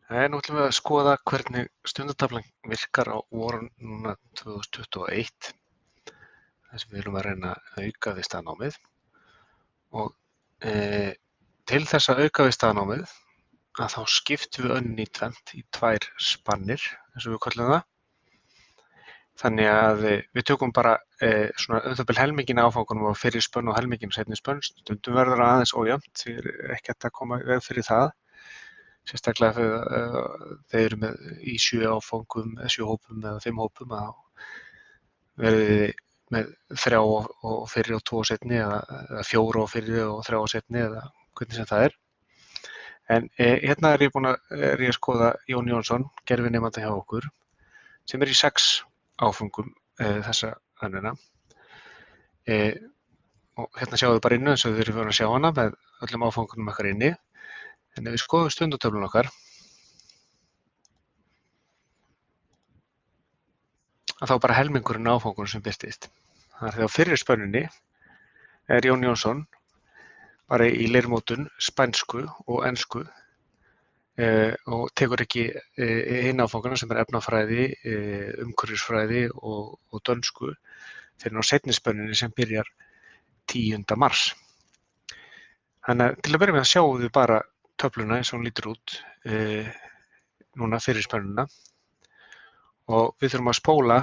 Nú ætlum við að skoða hvernig stundataflan virkar á vorinu núna 2021, þar sem við viljum að reyna að auka við staðnámið. Og til þess að auka við staðnámið, að þá skiptum við önninni í tvennt, í tvær spannir, eins og við köllum það. Þannig að við tökum bara svona bil helminginn af áfangunum á fyrri spönn og helminginn á seinni spönn. Stundum verður það aðeins ójafnt, því er ekki hægt að koma í veg fyrir það. Sérstaklega þeir eru í 7 áfangum, 7 hópum eða 5 hópum, þá verðið þið með 3 og fyrri og 2 og seinni, eða 4 og fyrri og 3 og seinni, eða hvernig sem það er. En hérna er ég að skoða Jón Jónsson, gervinemanda hjá okkur, sem er í 6 áfangum þessa önnuna. Og hérna sjáum við bara innu eins og þið eru að sjá hana með öllum áfangunum okkar inni. En ef við skoðum stundatöflun okkar, að þá bara helmingurinn af áfangunum sem birtist. Það er því á fyrri spönninni er Jón Jónsson bara í leirmótun, spænsku og ensku og tekur ekki hinn áfangana sem er efnafræði, umhverfisfræði og dönsku fyrir á seinni spönninni sem byrjar 10. mars. Þannig að til að byrja með að sjáum við bara töfluna eins og hún lítur út núna fyrir spönnuna og við þurfum að spóla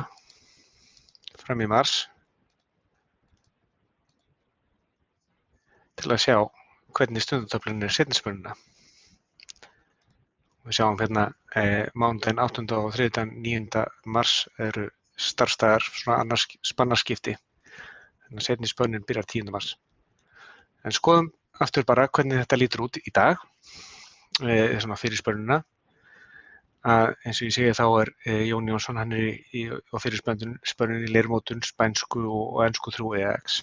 fram í mars til að sjá hvernig stundatöflun er seinni spönnuna. Við sjáum hérna mánudaginn 8. og 3. 9. mars eru starfsdagar, svona annars spannarskipti. Þannig að seinni spönnin byrjar 10. mars. En skoðum aftur bara hvernig þetta lítur út í dag, svona fyrir spönnuna. Eins og ég segi þá er Jón Jónsson, hann er á fyrir spönnin í leirmótun, spænsku og ensku 3 EX.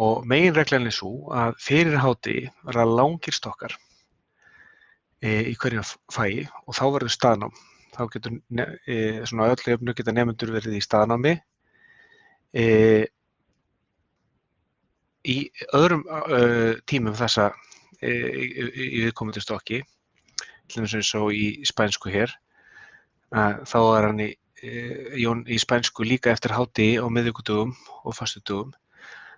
Og meginreglan er sú að fyrir hádegi verða langir stokkar í hverjum fagi og þá verður staðnám. Þá getur svona öllu jöfnu geta nemendur verið í staðnámi. Í öðrum tímum þessa í viðkomandi stokki, til dæmis eins og í spænsku hér, þá er hann Jón í spænsku líka eftir hádegi á miðvikudögum og föstudögum.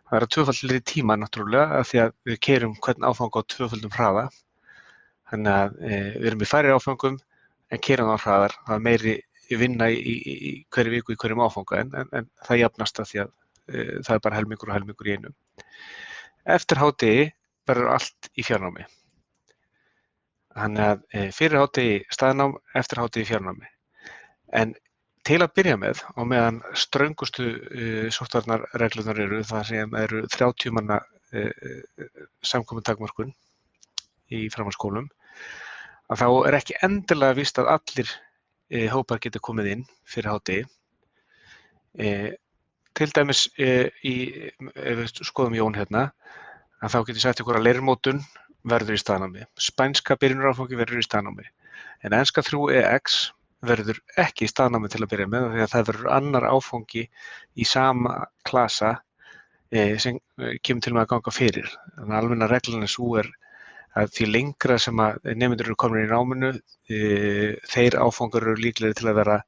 Það er að tvöfaldri tíma náttúrulega af því að við keyrum hvern áfanga á tvöföldum hraða. Þannig að við erum í færri áfangum en keyrum á hraðar. Það er meiri vinna í hverju viku í hverjum áfanga en það jafnast af því að það er bara helmingur og helmingur í einu. Eftir hádegi verður allt í fjarnámi. Þannig að fyrir hádegi staðnám, eftir hádegi fjarnámi. En til að byrja með, á meðan ströngustu sóttvarnareglurnar eru, þar sem eru 30 manna samkomutakmörkun í framhaldsskólum, að þá er ekki endilega víst að allir hópar geta komið inn fyrir hádegi. Til dæmis, ef við skoðum Jón hérna, að þá getur sagt ykkur að leirmótun verður í staðnámi, spænska byrjunaráfangi verður í staðnámi, en enska 3 EX verður ekki í staðnámi til að byrja með því að það verður annar áfangi í sama klasa sem kemur til með að ganga fyrir. Þannig að almenna reglan er sú að því lengra sem að nemendur eru komin í náminu, þeir áfangar eru líklegri til að vera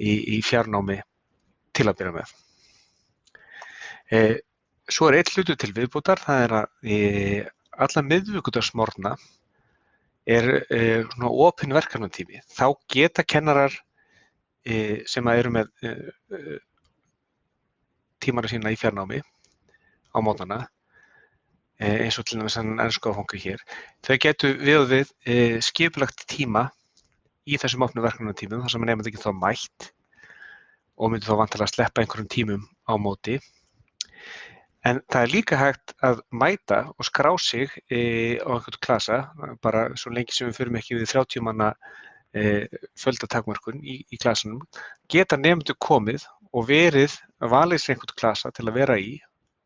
í fjarnámi til að byrja með. Svo er einn hlutur til viðbótar, það er að alla miðvikudagsmorgna er svona opinn verkefnatími. Þá geta kennarar sem eru með tímana sína í fjarnámi á mótnana, eins og til dæmis þennan ensku áfanga hér, þau getu við skipulagt tíma í þessum opnu verkefnatímum þar sem nemandi getur þá mætt og myndi þá vantilega sleppa einhverjum tímum á móti. En það er líka hægt að mæta og skrá sig á einhvern klasa, bara svo lengi sem við förum ekki við 30 manna fjöldatakmörkun í klasanum, geta nemendur komið og valið sér einhvern klasa til að vera í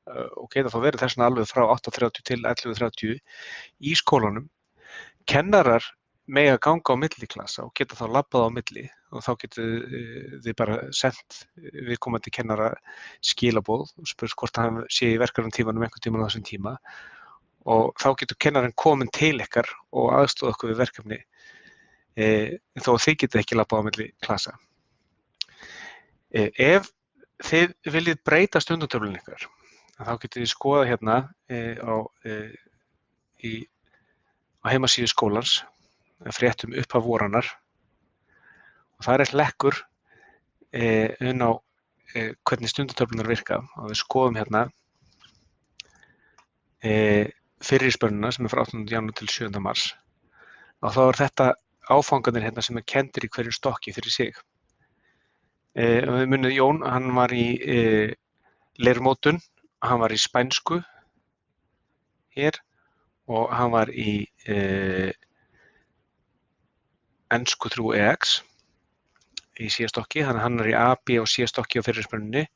og geta þá verið þess vegna alveg frá 8:30 til 11:30 í skólanum. Kennarar mega ganga á milli klasa og geta þá labbað á milli og þá getur þið bara sent viðkomandi kennara skilaboð og spurt hvort hann sé í verkefnatímanum einhvern tímann á þessum tíma og þá getur kennarinn komin til ykkar og aðstoða okkur við verkefni þó að þið getið ekki labbað á milli klasa. Ef þið viljið breyta stundatöflunni ykkar, þá getið þið skoða hérna á heimasíðu skólans frétt upphaf vorannar og það er hlekkur inn á hvernig stundatöflunar virka og við skoðum hérna fyrri spönnuna sem er frá 8. janúar til 7. mars og þá er þetta áfangarnir hérna sem er kenndir í hverju stokki fyrir sig. Við munið Jón, hann var í leirmótun, hann var í spænsku hér og hann var í ensku 3EX í C-stokki, þannig að hann er í A, B og C-stokki á fyrri spönnunni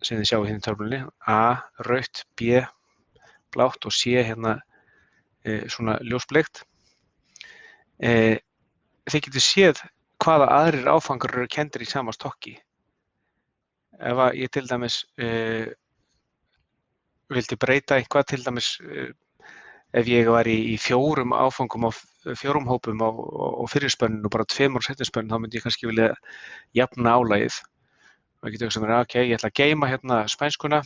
sem þið sjáu hérna í töflunni, A rautt, B blátt og C hérna svona ljósbleikt. Þið getið séð hvaða aðrir áfangar eru kenndir í sama stokki. Ef að ég til dæmis vildi breyta eitthvað, til dæmis ef ég var í 4 áfangum á 4 hópum á fyrri spönnun og bara 2 á seinni spönnun, þá myndi ég kannski vilja jafna álagið. Og ég geti hugsað mér, ok, ég ætla að geyma hérna spænskuna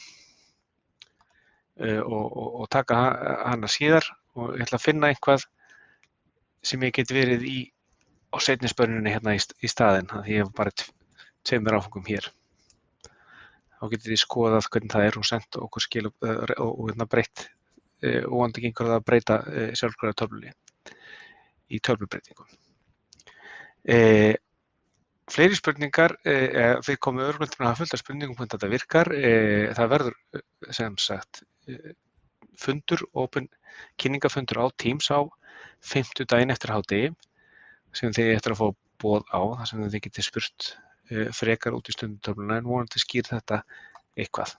og taka hana síðar og ég ætla að finna eitthvað sem ég get verið í á seinni spönnunni hérna í staðinn, því ég hef bara 2 áfangum hér. Þá getið þið skoðað hvernig það er og sent okkur skil og breytt og vonandi gengur það að breyta sjálfkrafa töflunni í töflubreytingum. Fleiri spurningar, þið komið örugglega til að hafa fullt af spurningum hvernig þetta virkar. Það verður sem sagt fundur, kynningafundur á Teams á 5. eftir hádegi sem þið eftir að fá boð á, þar sem þið getið spurt frekar út í stundatöfluna en vonandi skýr þetta eitthvað.